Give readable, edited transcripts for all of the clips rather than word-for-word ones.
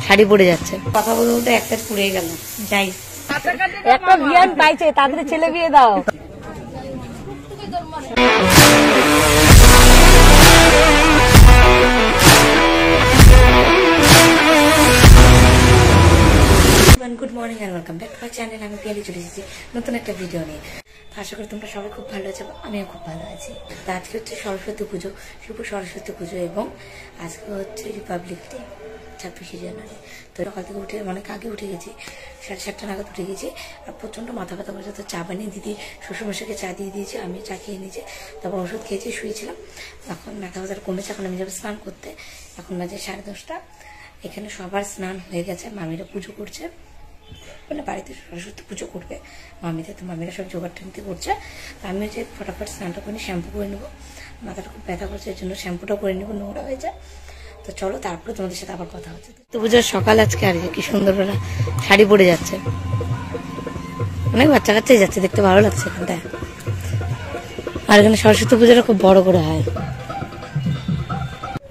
শাড়ি পরে যাচ্ছে, কথা বলতে বলতে একটা পুড়ে গেল। যাই, একটা বিয়ান পাইছে, তাদের ছেলে বিয়ে দাও। Good morning and welcome back to my channel. আমি পেয়ে চলে এসেছি নতুন একটা ভিডিও নিয়ে। আশা করি তোমরা সবাই খুব ভালো আছো, আমিও খুব ভালো আছি। তো আজকে হচ্ছে সরস্বতী পুজো, শুভ সরস্বতী পুজো, এবং আজকে হচ্ছে রিপাবলিক ডে, 26শে জানুয়ারি। তো সকাল থেকে উঠে অনেক আগে উঠে গেছি, 7:30 নাগাদ উঠে গেছি। আর প্রচণ্ড মাথা ব্যথা করেছে, তো চা বানিয়ে দিদি শ্বশুরমশাইকে চা দিয়ে দিয়েছি, আমি চা খেয়ে নিয়েছি, তারপর ওষুধ খেয়েছি, শুয়েছিলাম। এখন মাথা ব্যথা কমেছে, এখন আমি যাবো স্নান করতে। এখন বাজে 10:30। এখানে সবার স্নান হয়ে গেছে, মামিরা পুজো করছে, মানে বাড়িতে সরস্বতী পুজো করবে মামিদের, তো মামিরা সব জোগাড় টেনতে করছে। তো আমি হচ্ছে ফটাফট স্নানটা করে শ্যাম্পু করে নেবো, মাথাটা খুব ব্যথা করছে, এর জন্য শ্যাম্পুটা করে নেবো, নোংরা হয়ে যায়। তো চলো, তারপরে তোমাদের সাথে আবার কথা হচ্ছে। তো পুজোর সকাল আজকে, আর কি সুন্দর করে শাড়ি পরে যাচ্ছে, অনেক বাচ্চা কাচ্চাই যাচ্ছে, দেখতে ভালো লাগছে এখানটায়। আর এখানে সরস্বতী পুজোটা খুব বড় করে হয়।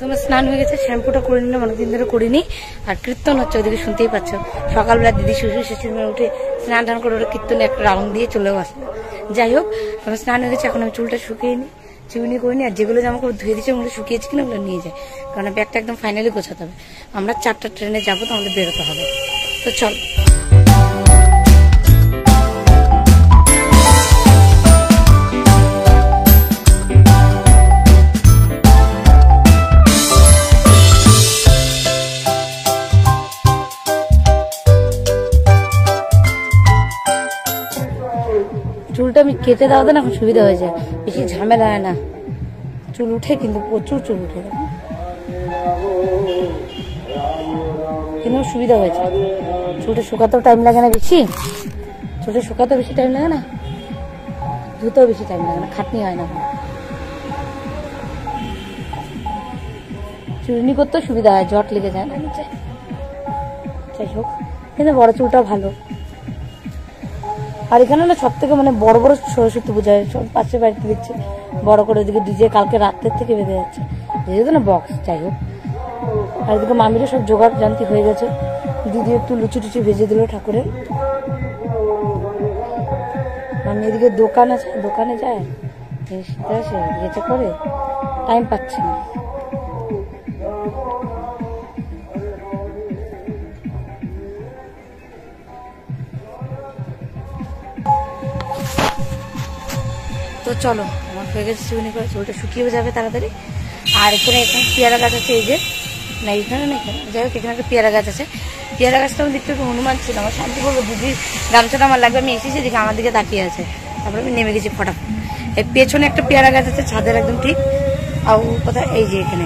তোমার স্নান হয়ে গেছে, শ্যাম্পুটা করে নিলাম, অনেকদিন ধরে করিনি। আর কীর্তন হচ্ছে, ওদিকে শুনতেই পাচ্ছ। সকালবেলা দিদি শ্বশুর শাশুড়ি উঠে স্নান টান করে ওরা কীর্তনে একটা রাউন্ড দিয়ে চলেও আসলো। যাই হোক, তোমার স্নান হয়ে গেছে, এখন আমি চুলটা শুকিয়ে নিই, চিউনি করে নিই। আর যেগুলো জামা কাপড় ধুয়ে দিচ্ছে ওগুলো শুকিয়েছি কিনা ওগুলো নিয়ে যায়, কারণ ব্যাগটা একদম ফাইনালি গোছাতে হবে। আমরা 4টা ট্রেনে যাবো, তো আমাদের বেরোতে হবে। তো চল, চুলটা আমি কেটে দাও না, এখন সুবিধা হয়ে যায়, বেশি ঝামেলা হয় না। চুল উঠে কিন্তু প্রচুর চুল উঠে, কিন্তু সুবিধা হয়েছে। চুলটা শুকাতেও টাইম লাগে না বেশি, চুলটা শুকাতেও বেশি টাইম লাগে না, ধুতেও বেশি টাইম লাগে না, খাটনি হয় না। চুলনি করতেও সুবিধা হয়, জট লেগে যায় না নিচে। যাই হোক, কিন্তু বড় চুলটাও ভালো। আর এখানে না সব থেকে মানে বড় বড় সরস্বতী পূজা হয়, সব পাশে বাড়িতে দেখছি বড় করে, ওদিকে ডিজে কালকে রাত্রের থেকে বেঁধে যাচ্ছে, যেহেতু না বক্স। যাই হোক, আর এদিকে মামিরা সব জোগাড় জানতি হয়ে গেছে, দিদি একটু লুচি টুচি ভেজে দিল ঠাকুরের। মামি এদিকে দোকান আছে, দোকানে যায়, জিনিসটা আসে গেছে করে, টাইম পাচ্ছি না। তো চলো, আমার হয়ে গেছে চিউনি করে, চুলটা শুকিয়ে যাবে তাড়াতাড়ি। আর এখানে পেয়ারা গাছ আছে, এই যে, না এখানে না, এখানে যাই হোক, এখানে একটা পেয়ারা গাছ আছে। পেয়ারা গাছটা আমি দেখতে একটু হনুমান ছিল, আমার শান্তি করবো, দিদির গামছাটা আমার লাগবে, আমি এসেছি দেখে আমার দিকে তাকিয়ে আছে, তারপরে আমি নেমে গেছি ফটাফট। এই পেছনে একটা পেয়ারা গাছ আছে, ছাদের একদম ঠিক। আর কোথায়, এই যে এখানে,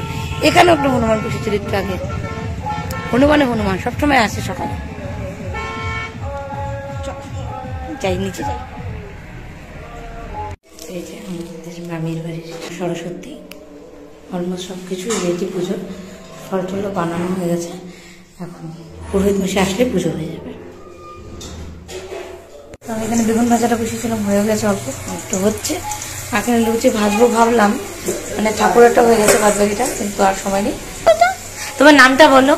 এখানেও একটা হনুমান বসেছিল একটু আগে। হনুমান সবসময় আসে সকালে। যাই, নিচে যাই। এই যে আমাদের মামির বাড়ির সরস্বতী, অলমোস্ট সব কিছু রেডি, পুজোর ফল টল বানানো হয়ে গেছে। এখন পুরোহিত মশাই আসলে পুজো হয়ে যাবে। তো আমি এখানে বেগুন ভাজাটা বসেছিলাম, হয়ে গেছে, অল্প একটু হচ্ছে। এখানে লুচি ভাজবো ভাবলাম, মানে ঠাকুরেরটা হয়ে গেছে বাদবাকিটা, কিন্তু আর সময় নেই। তোমার নামটা বলো,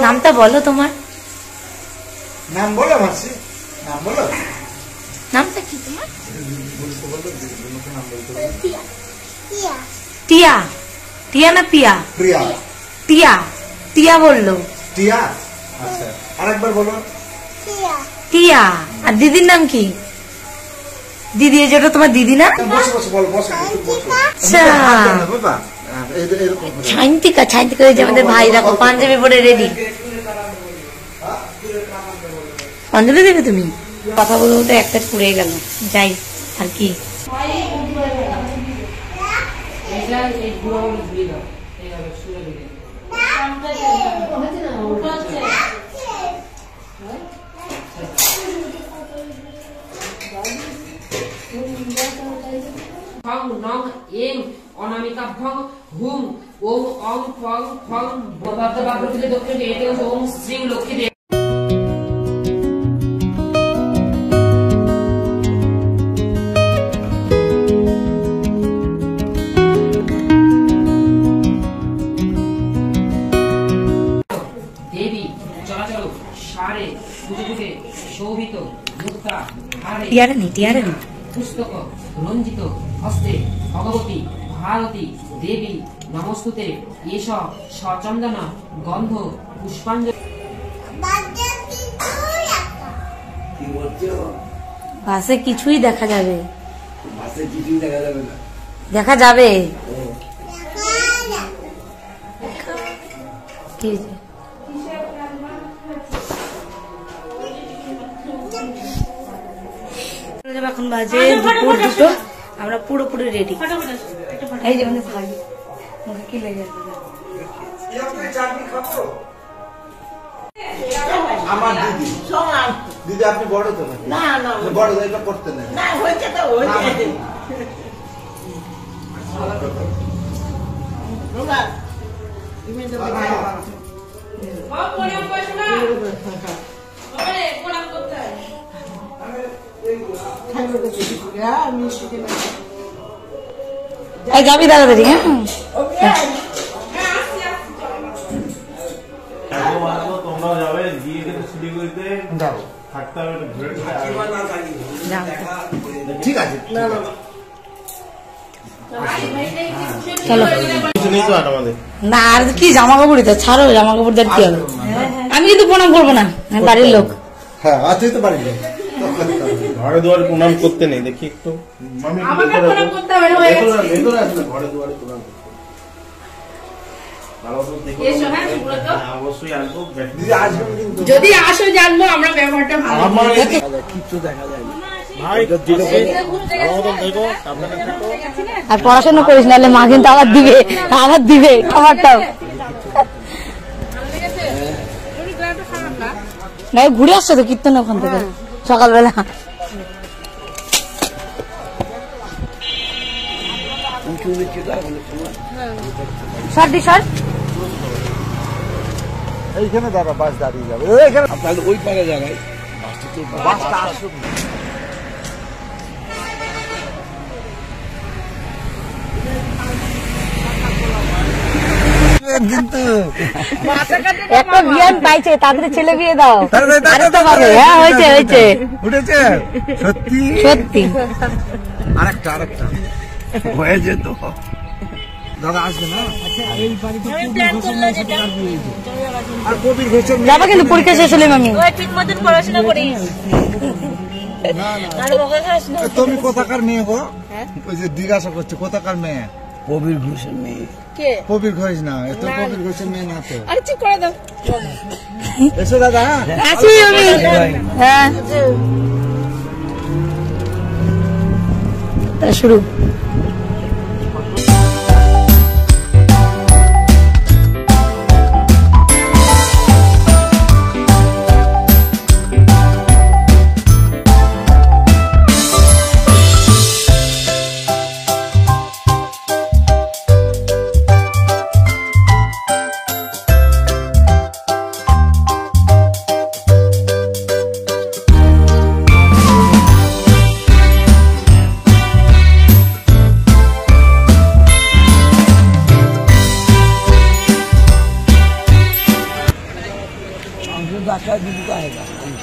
নামটা বলো, তোমার নাম বলো, মাসি নাম বলো। নামটা কি তোমার? টিয়া, টিয়া না পিয়া? প্রিয়া। টিয়া, টিয়া বললো। টিয়া, আচ্ছা, আরেকবার বলো। টিয়া। আর দিদির নাম কি? দিদি, যেটা তোমার দিদি না? বসে বসে বল, বসে বসে। আচ্ছা, বাবা এরকম ছাইন্তিকা, ছাইন্তিকা, ওই যে আমাদের ভাই, দেখো পাঞ্জাবি পরে রেডি। অঞ্জলি দেবে তুমি? কথা বলতে বলতে একটা পুড়ে গেল। যাই, আর কি। অনামিকা ভং হুম ওম অং ফং ফং দক্ষিণ ওম শ্রী লক্ষ্মী। ফুটে শোভিত মুক্তা হারে টিয়ারানি পুস্তক রঞ্জিত হস্তে ভগবতী ভারতী দেবী নমস্তুতে এস সচন্দন গন্ধ পুষ্পাঞ্জলি। বাসে কিছুই দেখা যাবে, বাসে কিছুই দেখা যাবে না। দেখা যাবে কি হয়েছে? এখন বাজে দুপুর 2টো, আমরা পুরোপুরি রেডি। এই যে মানে ভাই মুখে কি লেগে যাবে? আমার দিদি দিদি আপনি বড় তো না? না বড় এটা করতে নেই না, হয়েছে তো হয়েছে। যাবি দাদা? হ্যাঁ তোমরাও যাবে, গিয়ে কিন্তু শিলিগুড়িতে থাকতে হবে, ঠিক আছে। চলো না, আর কি জামা কাপড়ই তো, ছাড়ো জামা কাপড় দেওয়ার কি হবে? আমি কিন্তু প্রণাম করবো না, আমি বাড়ির লোক। হ্যাঁ আজই তো বাড়ি যাই, ঘরে দুয়ারে প্রণাম করতে নেই, দেখি একটু ভেতরে আসলে ঘরে দুয়ারে প্রণাম অবশ্যই আসবো। দিদি আসবেন কিন্তু, যদি আসো জানবো আমরা ব্যবহারটা ভালো। আমার কিচ্ছু দেখা যায় না। আর পড়াশোনা করিস নাহলে মা কিন্তু আবার দিবে খাবারটাও। না ঘুরে আসছে তো কীর্তন ওখান থেকে সকালবেলা। এইখানে দাঁড়া, বাস দাঁড়িয়ে যাবে এইখানে, তাহলে ওই পারে জায়গায় বাসটা আসুন। কিন্তু একটা বিয়ান পাইছে, তাদের ছেলে বিয়ে দাও। আরেকটা পাবে। হ্যাঁ হয়েছে উঠেছে সত্যি সত্যি। আরেকটা হয়ে যেত। দাদা আসবে না? আর কবির ঘোষের মেয়ে যাবা কিন্তু পরীক্ষা শেষ হলে আমি। ঠিক মতন পড়াশোনা করিস। তুমি কোথাকার মেয়ে গো? ওই যে জিজ্ঞাসা করছে কোথাকার মেয়ে? কবির ঘোষের মেয়ে। কে? কবির ঘোষ না, এ তো কবির ঘোষের মেয়ে না তো। আরে চুপ করে দাও। এসো দাদা। আছি আমি। হ্যাঁ শুরু।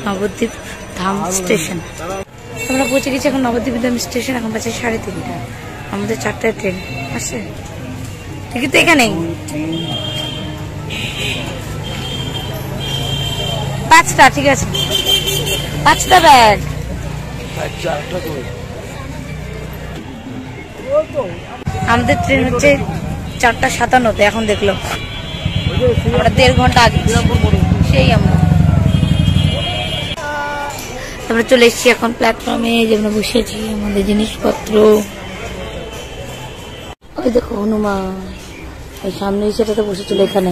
নবদ্বীপ ধাম স্টেশন আমরা পৌঁছে গেছি। এখন নবদ্বীপ ধাম স্টেশন, এখন বাজে 3:30। আমাদের 4টায় ট্রেন আসছে। টিকিট তো এখানেই। 5টা, ঠিক আছে 5টা ব্যাগ। আমাদের ট্রেন হচ্ছে 4:57-তে, এখন দেখলো আমরা 1.5 ঘন্টা আগে সেই আমরা। আমরা চলে এসেছি এখন প্ল্যাটফর্মে, যেখানে বসেছি আমাদের জিনিসপত্র। ওই দেখো হনুমান, এই সামনে সেটাতে বসেছিল এখানে।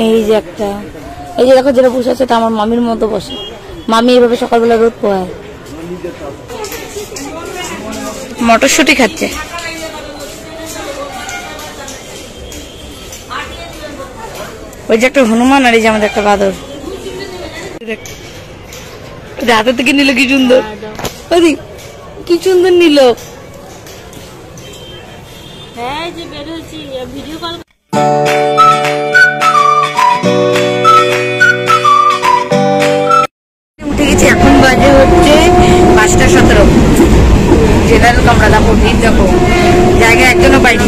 এই যে একটা, এই যে দেখো যেটা বসে আছে এটা আমার মামির মতো বসে। মামি এইভাবে সকালবেলা রোদ পোহায়। মটরশুঁটি খাচ্ছে। ওই যে একটা হনুমান, আর এই যে আমাদের একটা বাদর। হাতে থেকে নিল কি সুন্দর, কি সুন্দর নিল। হ্যাঁ যে বের হয়েছি ভিডিও কল। ভিড় দেখো, জায়গা একজনও পাইনি।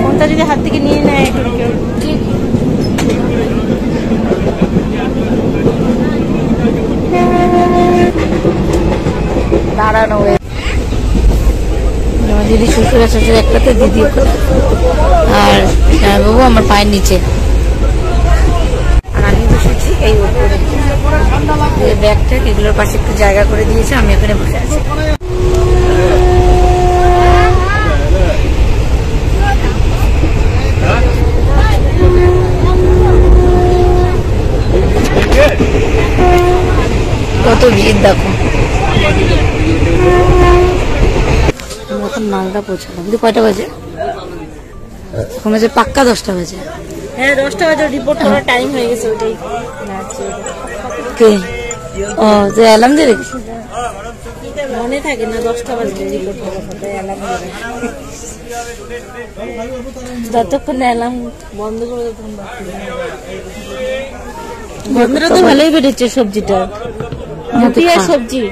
ফোনটা যদি হাত থেকে নিয়ে নেয় দাঁড়ানো হয়ে আমার দিদি শ্বশুর শ্বশুর একটাতে দিদি আর বাবু আমার পায়ের নিচে, আর আমি বসেছি এই উপরে ব্যাগটা, এগুলোর পাশে একটু জায়গা করে দিয়েছে, আমি এখানে বসে আছি। কত ভিড় দেখো। এখন মালদা পৌঁছালাম, কিন্তু কয়টা বাজে? এখন বাজে পাক্কা 10টা বাজে। হ্যাঁ 10টা বাজে, রিপোর্ট করার টাইম হয়ে গেছে ওইটাই। কে? ও যে অ্যালার্ম দিয়ে রেখেছি, মনে থাকে না 10টা বাজে রিপোর্ট করার কথা, অ্যালার্ম যতক্ষণ অ্যালার্ম বন্ধ করে তখন বন্ধুরা তো ভালোই বেড়েছে সবজিটা, রুটি আর সবজি,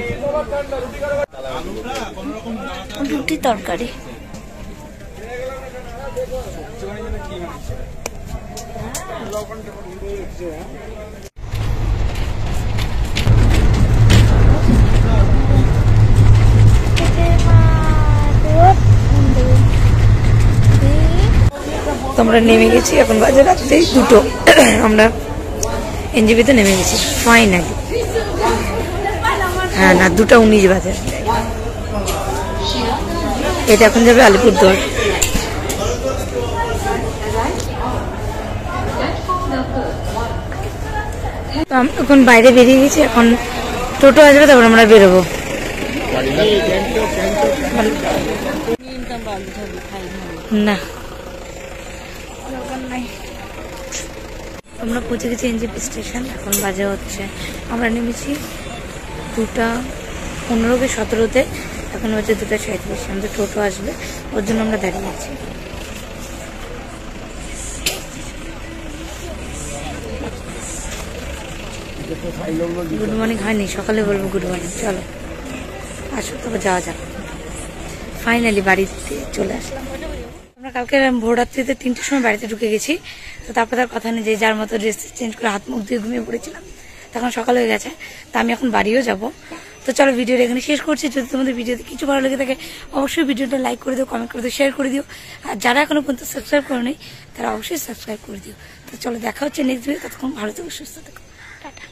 রুটি তরকারি। তোমরা নেমে গেছি, এখন বাজে রাত্রে 2টো। আমরা এনজিপিতে নেমে গেছি ফাইনালি। হ্যাঁ না, 2টা 19 বাজে। এটা এখন যাবে আলিপুরদুয়ার। তো আমরা এখন বাইরে বেরিয়ে গেছি, এখন টোটো আসবে, তারপর আমরা বেরোবো। না আমরা পৌঁছে গেছি এনজিপি স্টেশন। এখন বাজে হচ্ছে, আমরা নেমেছি 2টা 15 কি 17তে, এখন বাজে 2টা 37। আমাদের টোটো আসবে, ওর জন্য আমরা দাঁড়িয়ে আছি। গুড মর্নিং হয়নি, সকালে বলবো গুড মর্নিং। চলো আসো, তবে যাওয়া যাক। ফাইনালি বাড়িতে চলে আসলাম। আমরা কালকে ভোররাত্রিতে 3টের সময় বাড়িতে ঢুকে গেছি। তো তারপর তার কথা নেই, যে যার মতো ড্রেস চেঞ্জ করে হাত মুখ দিয়ে ঘুমিয়ে পড়েছিলাম। তখন সকাল হয়ে গেছে, তা আমি এখন বাড়িও যাব। তো চলো ভিডিওটা এখানে শেষ করছি। যদি তোমাদের ভিডিওতে কিছু ভালো লেগে থাকে অবশ্যই ভিডিওটা লাইক করে দিও, কমেন্ট করে দিও, শেয়ার করে দিও। আর যারা এখনো পর্যন্ত সাবস্ক্রাইব করো নি তারা অবশ্যই সাবস্ক্রাইব করে দিও। তো চলো দেখা হচ্ছে নেক্সট ভিডিও। ততক্ষণ ভালো থেকো, সুস্থ থেকো, টাটা।